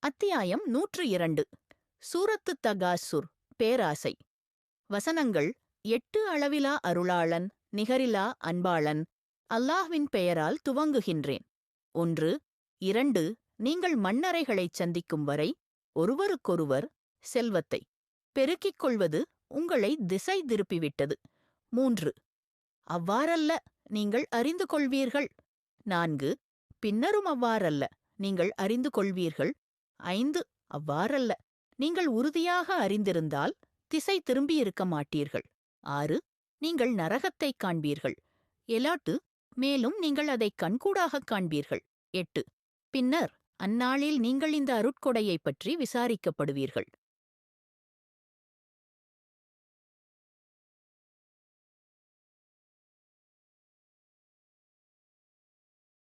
அத்தியாயம் 102. சூரத்து தகாசுர் பேராசை. வசனங்கள் 8. அளவிலா அருளாளன், நிகரிலா அன்பாளன், அல்லாஹ்வின் பெயரால் துவங்குகின்றேன். 1. 2. நீங்கள் மண்ணறைகளைச் சந்திக்கும் வரை ஒருவருக்கொருவர் செல்வத்தை பெருக்கிக் கொள்வது உங்களை திசை திருப்பிவிட்டது. 3. அவ்வாறல்ல, நீங்கள் அறிந்து கொள்வீர்கள். 4. பின்னரும் அவ்வாறல்ல, நீங்கள் அறிந்து கொள்வீர்கள். 5. அவ்வாறல்ல, நீங்கள் உறுதியாக அறிந்திருந்தால் திசை திரும்பியிருக்க மாட்டீர்கள். 6. நீங்கள் நரகத்தைக் காண்பீர்கள். 7. மேலும் நீங்கள் அதைக் கண்கூடாகக் காண்பீர்கள். 8. பின்னர் அந்நாளில் நீங்கள் இந்த அருட்கொடையைப் பற்றி விசாரிக்கப்படுவீர்கள்.